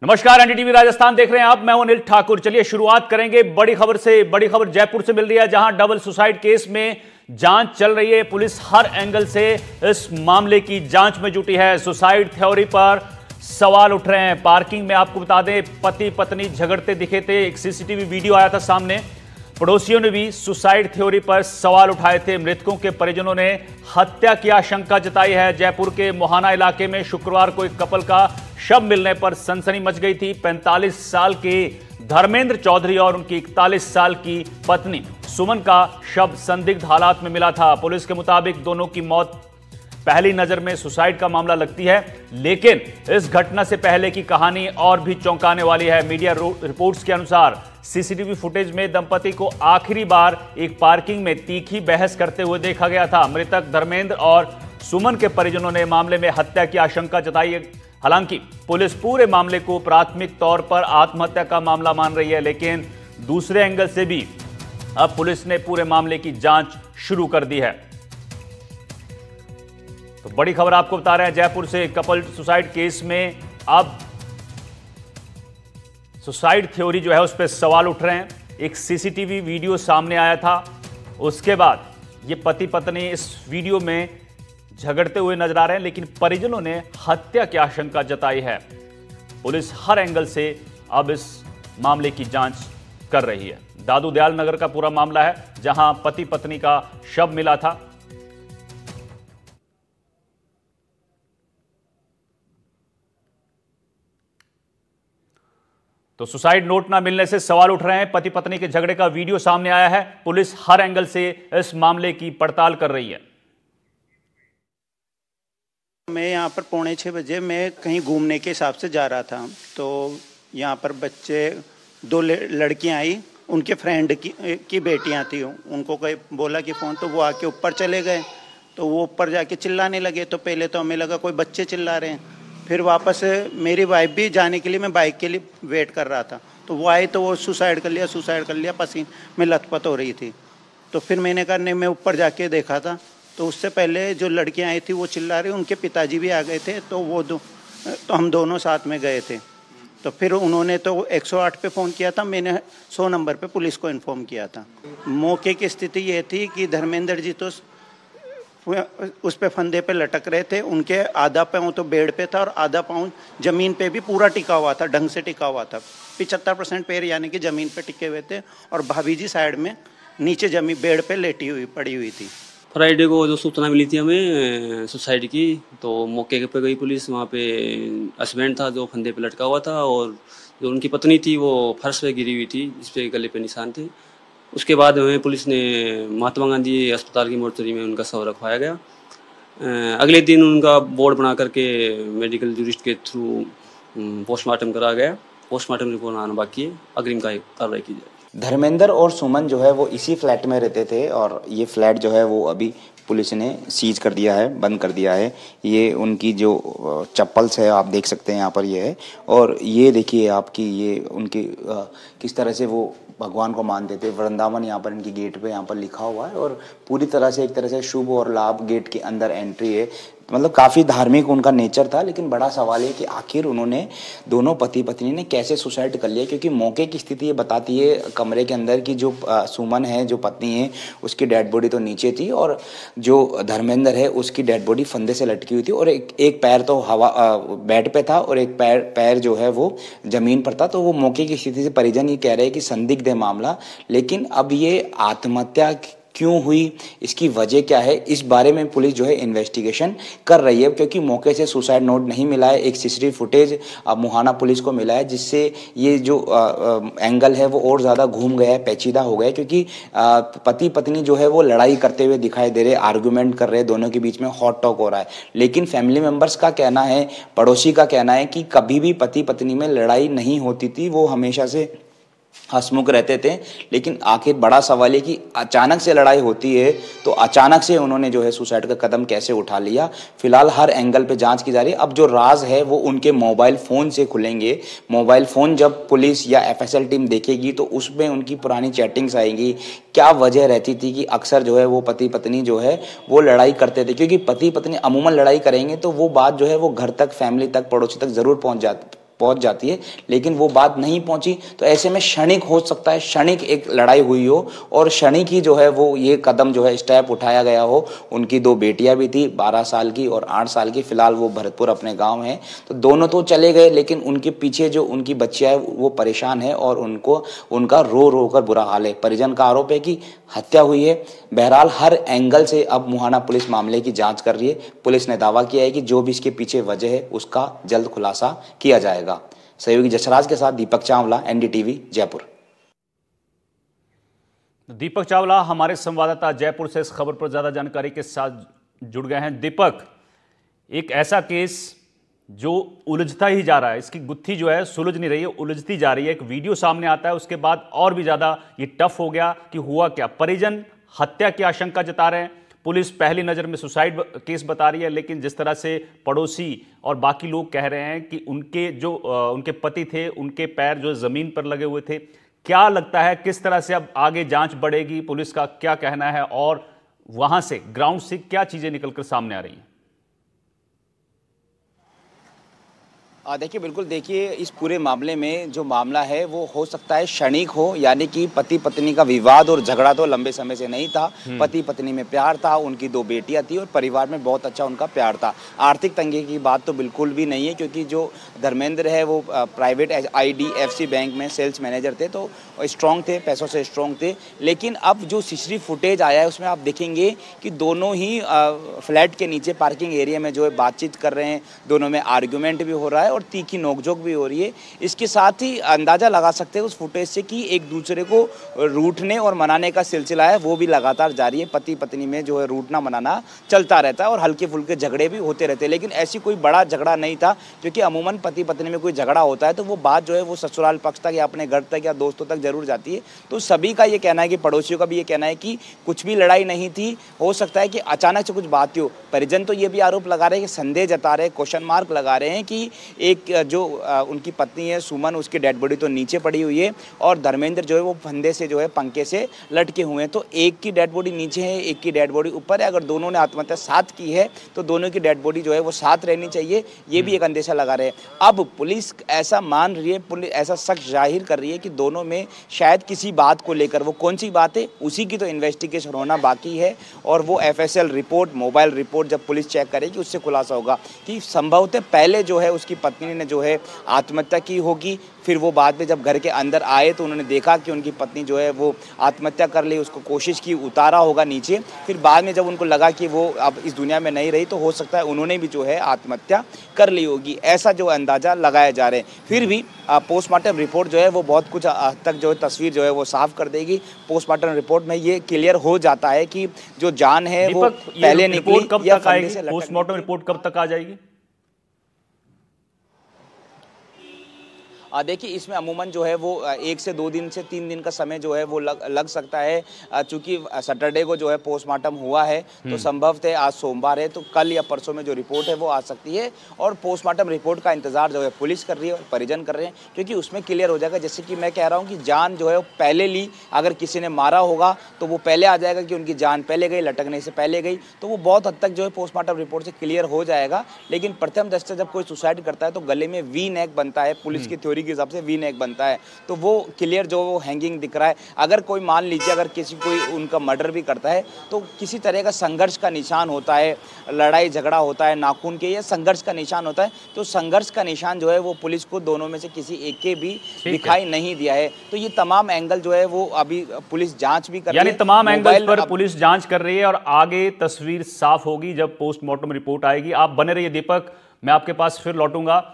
नमस्कार, एनडीटीवी राजस्थान देख रहे हैं आप। मैं हूं अनिल ठाकुर। चलिए शुरुआत करेंगे बड़ी खबर से। बड़ी खबर जयपुर से मिल रही है, जहां डबल सुसाइड केस में जांच चल रही है। पुलिस हर एंगल से इस मामले की जांच में जुटी है। सुसाइड थ्योरी पर सवाल उठ रहे हैं। पार्किंग में आपको बता दें, पति पत्नी झगड़ते दिखे थे। एक सीसीटीवी वीडियो आया था सामने। पड़ोसियों ने भी सुसाइड थ्योरी पर सवाल उठाए थे। मृतकों के परिजनों ने हत्या की आशंका जताई है। जयपुर के मोहाना इलाके में शुक्रवार को एक कपल का शव मिलने पर सनसनी मच गई थी। 45 साल के धर्मेंद्र चौधरी और उनकी 41 साल की पत्नी सुमन का शव संदिग्ध हालात में मिला था। पुलिस के मुताबिक दोनों की मौत पहली नजर में सुसाइड का मामला लगती है, लेकिन इस घटना से पहले की कहानी और भी चौंकाने वाली है। मीडिया रिपोर्ट्स के अनुसार सीसीटीवी फुटेज में दंपति को आखिरी बार एक पार्किंग में तीखी बहस करते हुए देखा गया था। मृतक धर्मेंद्र और सुमन के परिजनों ने मामले में हत्या की आशंका जताई है। हालांकि पुलिस पूरे मामले को प्राथमिक तौर पर आत्महत्या का मामला मान रही है, लेकिन दूसरे एंगल से भी अब पुलिस ने पूरे मामले की जांच शुरू कर दी है। तो बड़ी खबर आपको बता रहे हैं जयपुर से। कपल सुसाइड केस में अब सुसाइड थ्योरी जो है उस पर सवाल उठ रहे हैं। एक सीसीटीवी वीडियो सामने आया था, उसके बाद ये पति पत्नी इस वीडियो में झगड़ते हुए नजर आ रहे हैं, लेकिन परिजनों ने हत्या की आशंका जताई है। पुलिस हर एंगल से अब इस मामले की जांच कर रही है। दादू दयाल नगर का पूरा मामला है, जहां पति पत्नी का शव मिला था। तो सुसाइड नोट ना मिलने से सवाल उठ रहे हैं। पति पत्नी के झगड़े का वीडियो सामने आया है। पुलिस हर एंगल से इस मामले की पड़ताल कर रही है। मैं यहाँ पर 5:45 मैं कहीं घूमने के हिसाब से जा रहा था, तो यहाँ पर बच्चे 2 लड़कियाँ आई, उनके फ्रेंड की बेटियाँ थी। उनको कोई बोला कि फ़ोन, तो वो आके ऊपर चले गए। तो वो ऊपर जाके चिल्लाने लगे। तो पहले तो हमें लगा कोई बच्चे चिल्ला रहे हैं। फिर वापस मेरी वाइफ भी जाने के लिए, मैं बाइक के लिए वेट कर रहा था, तो वो आई तो वो सुसाइड कर लिया, पसीने में लथपथ हो रही थी। तो फिर मैंने कहा नहीं, मैं ऊपर जाके देखा था, तो उससे पहले जो लड़कियां आई थी वो चिल्ला रही, उनके पिताजी भी आ गए थे। तो हम दोनों साथ में गए थे। तो फिर उन्होंने तो 108 पे फ़ोन किया था, मैंने 100 नंबर पे पुलिस को इन्फॉर्म किया था। मौके की स्थिति ये थी कि धर्मेंद्र जी तो उस पे फंदे पे लटक रहे थे। उनके आधा पाँव तो बेड पे था और आधा पाँव जमीन पे भी पूरा टिका हुआ था, ढंग से टिका हुआ था। 75% पैर यानी कि जमीन पे टिके हुए थे, और भाभी जी साइड में नीचे जमीन बेड पे पड़ी हुई थी। फ्राइडे को जो सूचना मिली थी हमें सुसाइड की, तो मौके पे गई पुलिस। वहाँ पे हस्बैंड था जो फंदे पे लटका हुआ था, और जो उनकी पत्नी थी वो फर्श पे गिरी हुई थी, जिस पे गले पे निशान थे। उसके बाद हमें पुलिस ने महात्मा गांधी अस्पताल की मोर्चरी में उनका शव रखवाया गया। अगले दिन उनका बोर्ड बना करके मेडिकल जूरिस्ट के थ्रू पोस्टमार्टम करा गया। पोस्टमार्टम रिपोर्ट आना बाकी है, अग्रिम कार्रवाई की जाएगी। धर्मेंद्र और सुमन जो है वो इसी फ्लैट में रहते थे, और ये फ्लैट जो है वो अभी पुलिस ने सीज कर दिया है, बंद कर दिया है। ये उनकी जो चप्पल्स है आप देख सकते हैं यहाँ पर ये है, और ये देखिए आपकी ये उनकी किस तरह से वो भगवान को मानते थे। वृंदावन यहाँ पर इनकी गेट पे यहाँ पर लिखा हुआ है, और पूरी तरह से एक तरह से शुभ और लाभ गेट के अंदर एंट्री है। मतलब काफ़ी धार्मिक उनका नेचर था, लेकिन बड़ा सवाल है कि आखिर उन्होंने दोनों पति पत्नी ने कैसे सुसाइड कर लिया, क्योंकि मौके की स्थिति ये बताती है कमरे के अंदर की जो सुमन है, जो पत्नी है, उसकी डेड बॉडी तो नीचे थी, और जो धर्मेंद्र है उसकी डेड बॉडी फंदे से लटकी हुई थी, और एक पैर तो बेड पे था और एक पैर जो है वो जमीन पर था। तो वो मौके की स्थिति से परिजन ये कह रहे हैं कि संदिग्ध है मामला, लेकिन अब ये आत्महत्या क्यों हुई, इसकी वजह क्या है, इस बारे में पुलिस जो है इन्वेस्टिगेशन कर रही है। क्योंकि मौके से सुसाइड नोट नहीं मिला है, एक सीसीटीवी फुटेज मुहाना पुलिस को मिला है, जिससे ये जो एंगल है वो और ज़्यादा घूम गया है, पेचीदा हो गया। क्योंकि पति पत्नी जो है वो लड़ाई करते हुए दिखाई दे रहे, आर्गूमेंट कर रहे, दोनों के बीच में हॉट टॉक हो रहा है। लेकिन फैमिली मेम्बर्स का कहना है, पड़ोसी का कहना है कि कभी भी पति पत्नी में लड़ाई नहीं होती थी, वो हमेशा से हंसमुख रहते थे। लेकिन आखिर बड़ा सवाल है कि अचानक से लड़ाई होती है, तो अचानक से उन्होंने जो है सुसाइड का कदम कैसे उठा लिया। फिलहाल हर एंगल पे जांच की जा रही है। अब जो राज है वो उनके मोबाइल फ़ोन से खुलेंगे। मोबाइल फ़ोन जब पुलिस या एफएसएल टीम देखेगी तो उसमें उनकी पुरानी चैटिंग्स आएंगी, क्या वजह रहती थी कि अक्सर जो है वो पति पत्नी जो है वो लड़ाई करते थे। क्योंकि पति पत्नी अमूमन लड़ाई करेंगे तो वो बात जो है वो घर तक, फैमिली तक, पड़ोसी तक ज़रूर पहुंच जाती है, लेकिन वो बात नहीं पहुंची। तो ऐसे में क्षणिक हो सकता है, क्षणिक एक लड़ाई हुई हो और क्षणिक ही जो है वो ये कदम जो है स्टेप उठाया गया हो। उनकी 2 बेटियां भी थी, 12 साल की और 8 साल की। फिलहाल वो भरतपुर अपने गांव हैं, तो दोनों तो चले गए, लेकिन उनके पीछे जो उनकी बच्चियां है वो परेशान है और उनका रो रो कर बुरा हाल है। परिजन का आरोप है कि हत्या हुई है। बहरहाल हर एंगल से अब मुहाना पुलिस मामले की जांच कर रही है। पुलिस ने दावा किया है कि जो भी इसके पीछे वजह है उसका जल्द खुलासा किया जाएगा। सहयोगी जसराज के साथ दीपक चावला, एनडीटीवी, जयपुर। दीपक चावला हमारे संवाददाता जयपुर से इस खबर पर ज्यादा जानकारी के साथ जुड़ गए हैं। दीपक, एक ऐसा केस जो उलझता ही जा रहा है, इसकी गुत्थी जो है सुलझ नहीं रही है, उलझती जा रही है। एक वीडियो सामने आता है, उसके बाद और भी ज्यादा ये टफ हो गया कि हुआ क्या। परिजन हत्या की आशंका जता रहे हैं, पुलिस पहली नजर में सुसाइड केस बता रही है, लेकिन जिस तरह से पड़ोसी और बाकी लोग कह रहे हैं कि उनके पति थे, उनके पैर जो जमीन पर लगे हुए थे, क्या लगता है किस तरह से अब आगे जांच बढ़ेगी? पुलिस का क्या कहना है और वहां से ग्राउंड से क्या चीजें निकलकर सामने आ रही हैं? देखिए, बिल्कुल देखिए, इस पूरे मामले में जो मामला है वो हो सकता है क्षणिक हो, यानी कि पति पत्नी का विवाद और झगड़ा तो लंबे समय से नहीं था। पति पत्नी में प्यार था, उनकी 2 बेटियां थी और परिवार में बहुत अच्छा उनका प्यार था। आर्थिक तंगी की बात तो बिल्कुल भी नहीं है, क्योंकि जो धर्मेंद्र है वो प्राइवेट IDFC बैंक में सेल्स मैनेजर थे, तो स्ट्रॉन्ग थे, पैसों से स्ट्रॉन्ग थे। लेकिन अब जो CCTV फुटेज आया है उसमें आप देखेंगे कि दोनों ही फ्लैट के नीचे पार्किंग एरिया में जो है बातचीत कर रहे हैं, दोनों में आर्ग्यूमेंट भी हो रहा है और तीखी नोकझोंक भी हो रही है। इसके साथ ही अंदाजा लगा सकते हैं उस फुटेज से कि एक दूसरे को रूठने और मनाने का सिलसिला है वो भी लगातार जारी है। पति पत्नी में जो है रूठना मनाना चलता रहता है और हल्के फुल्के झगड़े भी होते रहते हैं, लेकिन ऐसी कोई बड़ा झगड़ा नहीं था, क्योंकि अमूमन पति पत्नी में कोई झगड़ा होता है तो वो बात जो है वो ससुराल पक्ष तक या अपने घर तक या दोस्तों तक जरूर जाती है। तो सभी का ये कहना है कि पड़ोसियों का भी ये कहना है कि कुछ भी लड़ाई नहीं थी, हो सकता है कि अचानक से कुछ बात हो। परिजन तो ये भी आरोप लगा रहे हैं कि संदेह जता रहे, क्वेश्चन मार्क लगा रहे हैं कि एक जो उनकी पत्नी है सुमन, उसकी डेड बॉडी तो नीचे पड़ी हुई है और धर्मेंद्र जो है वो फंदे से जो है पंखे से लटके हुए हैं। तो एक की डेड बॉडी नीचे है, एक की डेड बॉडी ऊपर है। अगर दोनों ने आत्महत्या साथ की है तो दोनों की डेड बॉडी जो है वो साथ रहनी चाहिए, ये भी एक अंदेशा लगा रहे हैं। अब पुलिस ऐसा मान रही है, पुलिस ऐसा शक जाहिर कर रही है कि दोनों में शायद किसी बात को लेकर, वो कौन सी बात है उसी की तो इन्वेस्टिगेशन होना बाकी है और वो FSL रिपोर्ट, मोबाइल रिपोर्ट जब पुलिस चेक करेगी उससे खुलासा होगा कि संभवतः पहले जो है उसकी पत्नी ने जो है आत्महत्या की होगी। फिर वो बाद में जब घर के अंदर आए तो उन्होंने देखा कि उनकी पत्नी जो है वो आत्महत्या कर ली, उसको कोशिश की, उतारा होगा नीचे। फिर बाद में जब उनको लगा कि वो अब इस दुनिया में नहीं रही तो हो सकता है उन्होंने भी जो है आत्महत्या कर ली होगी, ऐसा जो अंदाजा लगाया जा रहे हैं। फिर भी पोस्टमार्टम रिपोर्ट जो है वो बहुत कुछ तक जो है तस्वीर जो है वो साफ कर देगी। पोस्टमार्टम रिपोर्ट में ये क्लियर हो जाता है कि जो जान है वो पहले निकली या फंदे से लटक। पोस्टमार्टम रिपोर्ट कब तक आ जाएगी? देखिए, इसमें अमूमन जो है वो 1 से 2 दिन से 3 दिन का समय जो है वो लग सकता है। चूंकि सैटरडे को जो है पोस्टमार्टम हुआ है तो संभवतः आज सोमवार है तो कल या परसों में जो रिपोर्ट है वो आ सकती है और पोस्टमार्टम रिपोर्ट का इंतजार जो है पुलिस कर रही है और परिजन कर रहे हैं, क्योंकि उसमें क्लियर हो जाएगा। जैसे कि मैं कह रहा हूँ कि जान जो है वो पहले ली, अगर किसी ने मारा होगा तो वो पहले आ जाएगा कि उनकी जान पहले गई, लटकने से पहले गई, तो वो बहुत हद तक जो है पोस्टमार्टम रिपोर्ट से क्लियर हो जाएगा। लेकिन प्रथम दृष्टया जब कोई सुसाइड करता है तो गले में वी नेक बनता है, पुलिस की थ्योरी के हिसाब से वी नेक बनता है, तो वो क्लियर जो वो हैंगिंग दिख रहा है। अगर कोई मान लीजिए अगर कोई उनका मर्डर भी करता है तो किसी तरह का संघर्ष का निशान होता है, लड़ाई झगड़ा होता है, नाखून के या संघर्ष का निशान होता है, तो संघर्ष का निशान जो है वो पुलिस को दोनों में से किसी एक के भी दिखाई नहीं दिया है। तो ये तमाम एंगल जो है वो अभी पुलिस जांच भी कर रही है, यानी तमाम एंगल पर पुलिस जांच कर रही है और आगे तस्वीर साफ होगी जब पोस्टमार्टम रिपोर्ट आएगी। आप बने रहिए दीपक, मैं आपके पास फिर लौटूंगा।